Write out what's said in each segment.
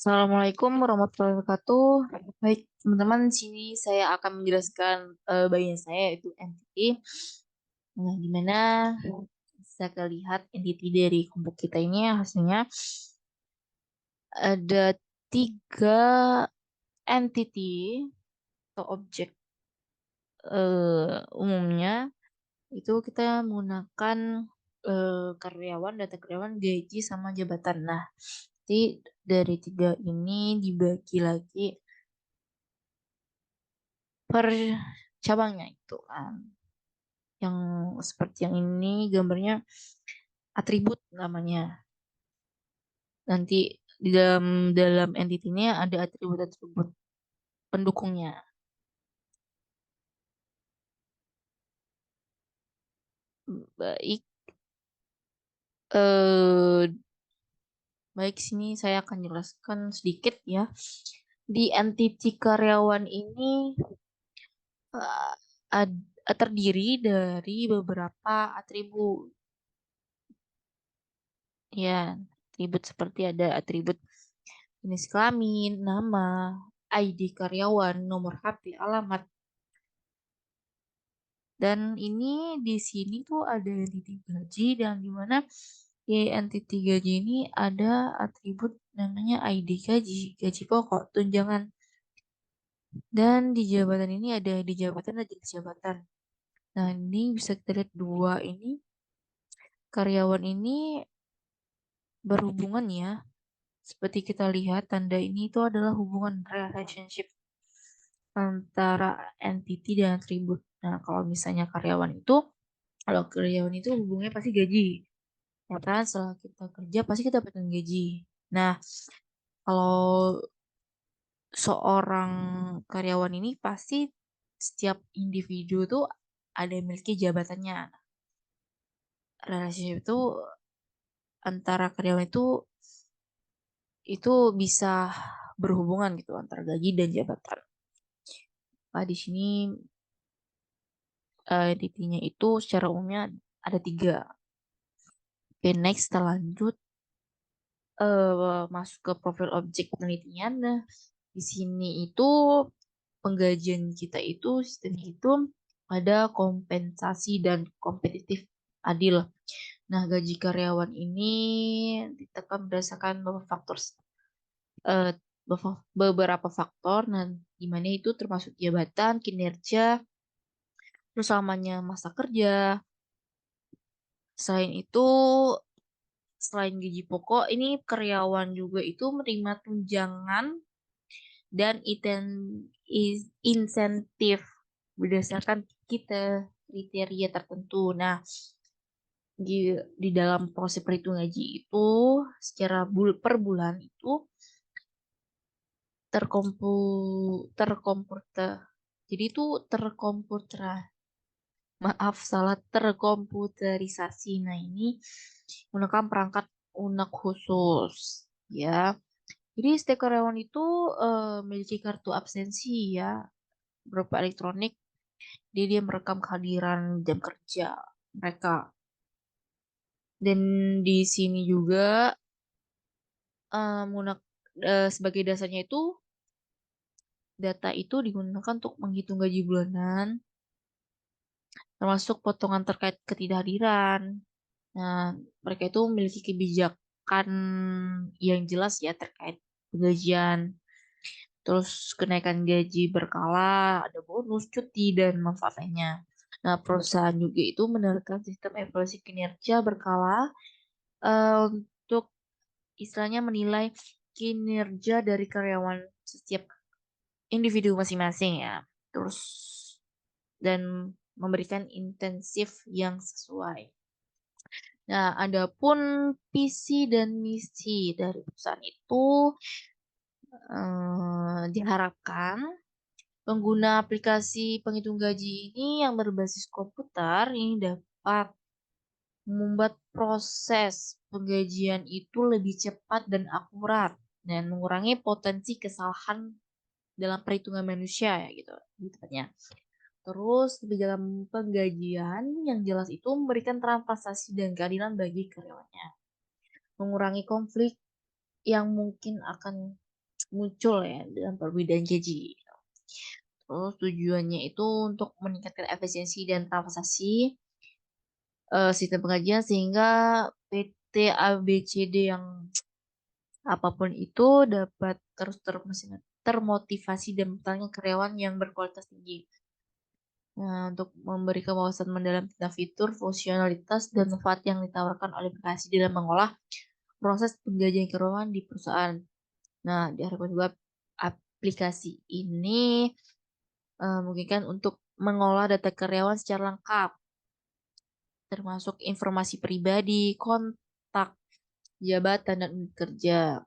Assalamualaikum warahmatullahi wabarakatuh. Baik, teman-teman, di sini saya akan menjelaskan bagian saya yaitu entity. Nah, gimana bisa lihat entity dari kelompok kita ini hasilnya ada tiga entity atau objek umumnya itu kita menggunakan karyawan, data karyawan, gaji sama jabatan. Nah, jadi dari tiga ini dibagi lagi per cabangnya itu kan. Yang seperti yang ini gambarnya atribut namanya. Nanti di dalam dalam entity-nya ada atribut-atribut pendukungnya. Baik, eh baik sini saya akan jelaskan sedikit ya. Di entity karyawan ini eh, terdiri dari beberapa atribut. Ya, atribut seperti ada atribut jenis kelamin, nama, ID karyawan, nomor HP, alamat. Dan ini di sini tuh ada entity gaji dan di mana di entity gaji ini ada atribut namanya ID gaji, gaji pokok, tunjangan. Dan di jabatan ini ada di jabatan dan jenis jabatan. Nah, ini bisa kita lihat dua ini karyawan ini berhubungan ya. Seperti kita lihat tanda ini itu adalah hubungan relationship antara entity dan atribut. Nah, kalau misalnya karyawan itu, kalau karyawan itu hubungannya pasti gaji. Ya kan, setelah kita kerja pasti kita dapatkan gaji. Nah, kalau seorang karyawan ini pasti setiap individu tuh ada yang memiliki jabatannya. Relationship itu antara karyawan itu bisa berhubungan gitu antara gaji dan jabatan. Nah, di sini DP-nya itu secara umumnya ada tiga. Oke, next kita lanjut masuk ke profil objek penelitian. Nah, di sini itu penggajian kita itu sistemnya itu ada kompensasi dan kompetitif adil. Nah, gaji karyawan ini ditekan berdasarkan eh, beberapa faktor, nah, di mana itu termasuk jabatan, kinerja, terus lamanya masa kerja. Selain itu, selain gaji pokok, ini karyawan juga itu menerima tunjangan dan insentif berdasarkan kita kriteria tertentu. Nah, di dalam proses perhitungan gaji itu secara per bulan itu terkompu terkomputer. Jadi itu terkomputer. Maaf, salah terkomputerisasi. Nah, ini menggunakan perangkat lunak khusus ya. Jadi setiap karyawan itu memiliki kartu absensi ya berupa elektronik. Jadi dia merekam kehadiran jam kerja mereka. Dan di sini juga sebagai dasarnya itu data itu digunakan untuk menghitung gaji bulanan, termasuk potongan terkait ketidakhadiran. Nah, mereka itu memiliki kebijakan yang jelas ya terkait penggajian. Terus kenaikan gaji berkala, ada bonus, cuti, dan manfaat lainnya. Nah, perusahaan juga itu menerapkan sistem evaluasi kinerja berkala untuk istilahnya menilai kinerja dari karyawan setiap individu masing-masing ya. Terus dan memberikan intensif yang sesuai. Nah, adapun visi dan misi dari perusahaan itu diharapkan pengguna aplikasi penghitung gaji ini yang berbasis komputer ini dapat membuat proses penggajian itu lebih cepat dan akurat dan mengurangi potensi kesalahan dalam perhitungan manusia ya gitu, gitu tepatnya. Terus lebih dalam penggajian yang jelas itu memberikan transparansi dan keadilan bagi karyawannya, mengurangi konflik yang mungkin akan muncul ya dengan perbedaan gaji. Terus tujuannya itu untuk meningkatkan efisiensi dan transaksi sistem penggajian sehingga PT ABCD yang apapun itu dapat terus termotivasi dan bertanya karyawan yang berkualitas tinggi. Nah, untuk memberikan wawasan mendalam tentang fitur, fungsionalitas, dan manfaat yang ditawarkan oleh aplikasi dalam mengolah proses penggajian karyawan di perusahaan. Nah, diharapkan juga aplikasi ini memungkinkan untuk mengolah data karyawan secara lengkap, termasuk informasi pribadi, kontak, jabatan, dan unit kerja.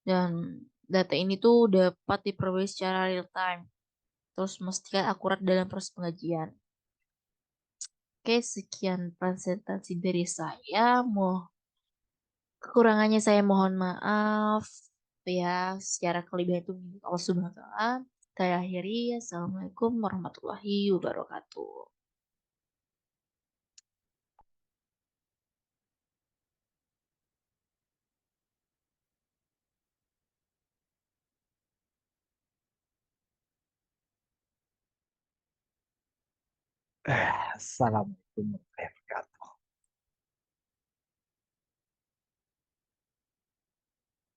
Dan data ini tuh dapat diperoleh secara real time. Terus memastikan akurat dalam proses pengajian. Oke, sekian presentasi dari saya. Kekurangannya saya mohon maaf. Ya, secara kelebihan itu milik Allah Subhanahu wa taala. Saya akhiri. Assalamualaikum warahmatullahi wabarakatuh. Assalamualaikum warahmatullahi wabarakatuh.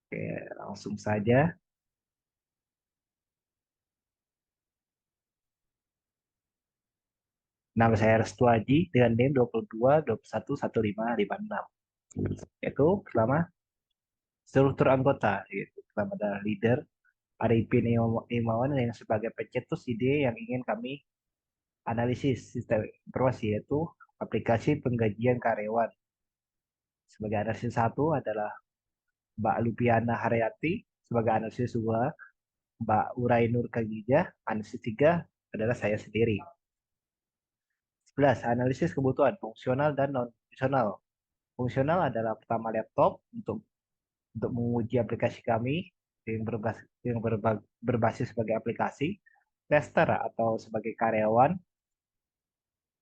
Oke, langsung saja. Nama saya Restu Aji dengan NIM 22 21 15 56. Yaitu pertama struktur anggota, yaitu pertama adalah leader, Arifin Imawan yang sebagai pencetus ide yang ingin kami analisis sistem informasi, yaitu aplikasi penggajian karyawan. Sebagai analisis satu adalah Mbak Lupiana Haryati, sebagai analisis dua Mbak Urainur Kagijah, analisis tiga adalah saya sendiri. 11. Analisis kebutuhan fungsional dan non-fungsional. Fungsional adalah pertama laptop untuk menguji aplikasi kami yang berbasis sebagai aplikasi, tester atau sebagai karyawan,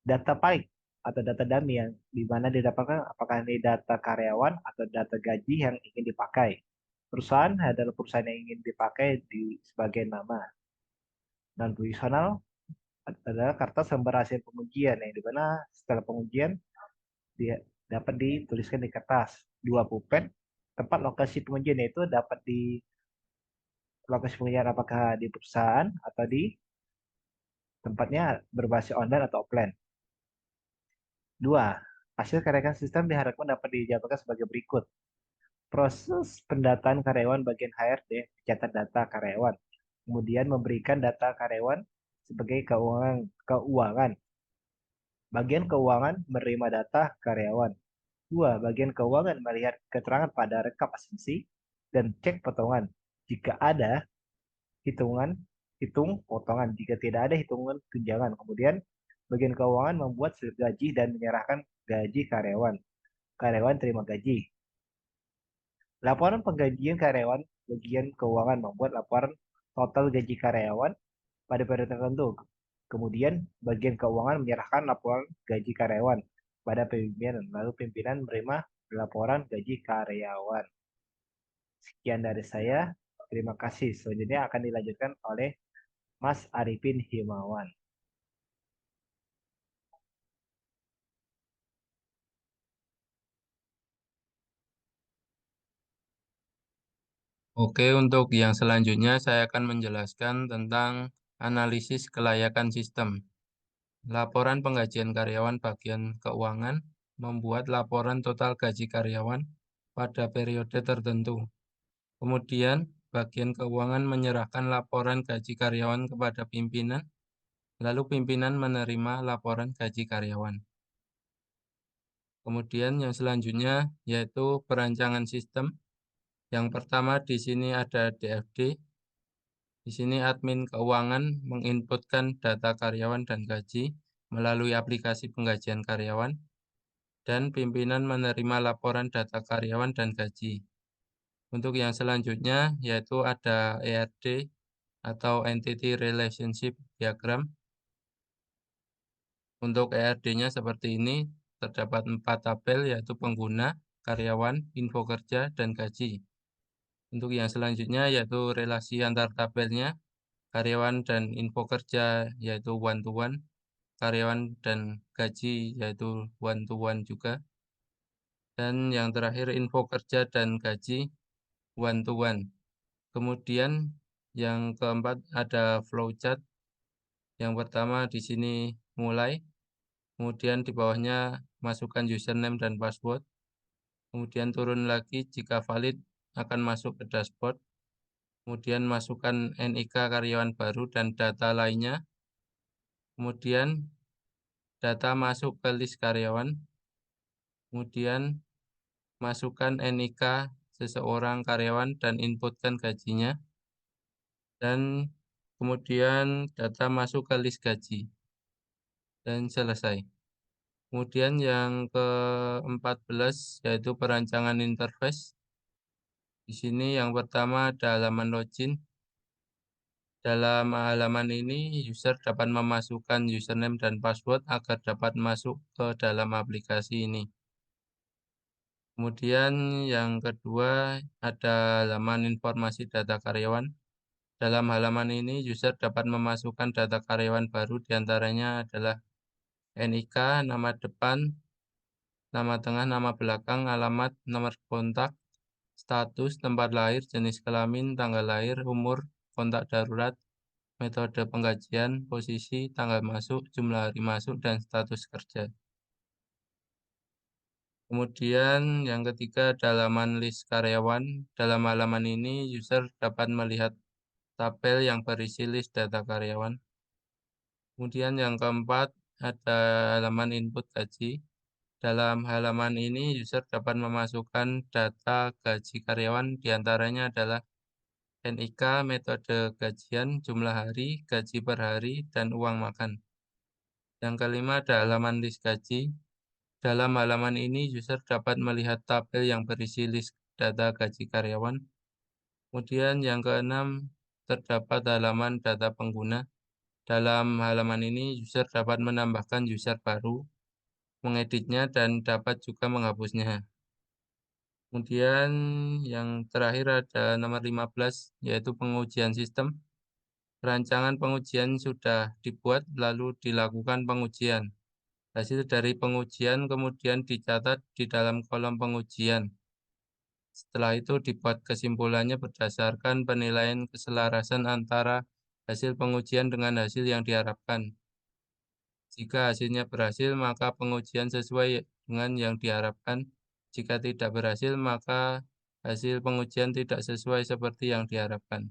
data paik atau data dummy yang di mana didapatkan apakah ini data karyawan atau data gaji yang ingin dipakai. Perusahaan adalah perusahaan yang ingin dipakai sebagai nama. Non-fungsional adalah kertas lembar hasil pengujian yang di mana setelah pengujian dia dapat dituliskan di kertas. Dua pulpen, tempat lokasi pengujian itu dapat di lokasi pengujian apakah di perusahaan atau di tempatnya berbasis online atau offline. Dua, hasil karyakan sistem diharapkan dapat dijabarkan sebagai berikut. Proses pendataan karyawan bagian HRD mencatat data karyawan, kemudian memberikan data karyawan sebagai keuangan. Bagian keuangan menerima data karyawan. Dua, bagian keuangan melihat keterangan pada rekap asumsi dan cek potongan. Jika ada hitungan, hitung potongan. Jika tidak ada hitungan tunjangan. Kemudian bagian keuangan membuat slip gaji dan menyerahkan gaji karyawan. Karyawan terima gaji. Laporan penggajian karyawan bagian keuangan membuat laporan total gaji karyawan pada periode tertentu. Kemudian bagian keuangan menyerahkan laporan gaji karyawan pada pimpinan. Lalu pimpinan menerima laporan gaji karyawan. Sekian dari saya. Terima kasih. Selanjutnya akan dilanjutkan oleh Mas Arifin Himawan. Oke, untuk yang selanjutnya saya akan menjelaskan tentang analisis kelayakan sistem. Laporan penggajian karyawan bagian keuangan membuat laporan total gaji karyawan pada periode tertentu. Kemudian, bagian keuangan menyerahkan laporan gaji karyawan kepada pimpinan, lalu pimpinan menerima laporan gaji karyawan. Kemudian yang selanjutnya yaitu perancangan sistem. Yang pertama di sini ada DFD. Di sini admin keuangan menginputkan data karyawan dan gaji melalui aplikasi penggajian karyawan dan pimpinan menerima laporan data karyawan dan gaji. Untuk yang selanjutnya yaitu ada ERD atau Entity Relationship Diagram. Untuk ERD-nya seperti ini, terdapat 4 tabel yaitu pengguna, karyawan, info kerja, dan gaji. Untuk yang selanjutnya yaitu relasi antar tabelnya, karyawan dan info kerja yaitu one to one, karyawan dan gaji yaitu one to one juga. Dan yang terakhir info kerja dan gaji one to one. Kemudian yang keempat ada flowchart. Yang pertama di sini mulai, kemudian di bawahnya masukkan username dan password. Kemudian turun lagi jika valid akan masuk ke dashboard. Kemudian masukkan NIK karyawan baru dan data lainnya. Kemudian data masuk ke list karyawan. Kemudian masukkan NIK seseorang karyawan dan inputkan gajinya. Dan kemudian data masuk ke list gaji. Dan selesai. Kemudian yang ke-14 yaitu perancangan interface. Di sini yang pertama ada halaman login. Dalam halaman ini, user dapat memasukkan username dan password agar dapat masuk ke dalam aplikasi ini. Kemudian yang kedua ada halaman informasi data karyawan. Dalam halaman ini, user dapat memasukkan data karyawan baru, diantaranya adalah NIK, nama depan, nama tengah, nama belakang, alamat, nomor kontak, status, tempat lahir, jenis kelamin, tanggal lahir, umur, kontak darurat, metode penggajian, posisi, tanggal masuk, jumlah hari masuk, dan status kerja. Kemudian yang ketiga ada halaman list karyawan. Dalam halaman ini user dapat melihat tabel yang berisi list data karyawan. Kemudian yang keempat ada halaman input gaji. Dalam halaman ini user dapat memasukkan data gaji karyawan, diantaranya adalah NIK, metode gajian, jumlah hari, gaji per hari, dan uang makan. Yang kelima ada halaman list gaji. Dalam halaman ini user dapat melihat tabel yang berisi list data gaji karyawan. Kemudian yang keenam terdapat halaman data pengguna. Dalam halaman ini user dapat menambahkan user baru, mengeditnya, dan dapat juga menghapusnya. Kemudian yang terakhir ada nomor 15 yaitu pengujian sistem. Rancangan pengujian sudah dibuat lalu dilakukan pengujian. Hasil dari pengujian kemudian dicatat di dalam kolom pengujian. Setelah itu dibuat kesimpulannya berdasarkan penilaian keselarasan antara hasil pengujian dengan hasil yang diharapkan. Jika hasilnya berhasil, maka pengujian sesuai dengan yang diharapkan. Jika tidak berhasil, maka hasil pengujian tidak sesuai seperti yang diharapkan.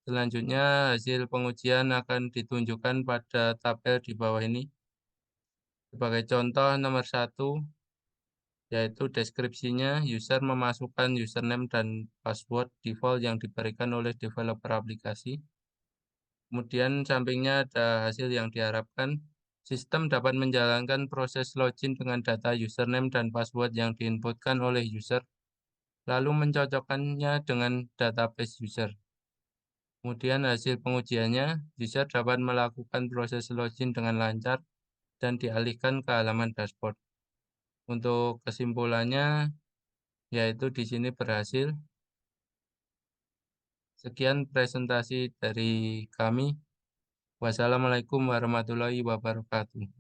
Selanjutnya, hasil pengujian akan ditunjukkan pada tabel di bawah ini. Sebagai contoh, nomor 1, yaitu deskripsinya, user memasukkan username dan password default yang diberikan oleh developer aplikasi. Kemudian sampingnya ada hasil yang diharapkan. Sistem dapat menjalankan proses login dengan data username dan password yang diinputkan oleh user, lalu mencocokkannya dengan database user. Kemudian hasil pengujiannya, user dapat melakukan proses login dengan lancar dan dialihkan ke halaman dashboard. Untuk kesimpulannya, yaitu di sini berhasil. Sekian presentasi dari kami. Wassalamualaikum warahmatullahi wabarakatuh.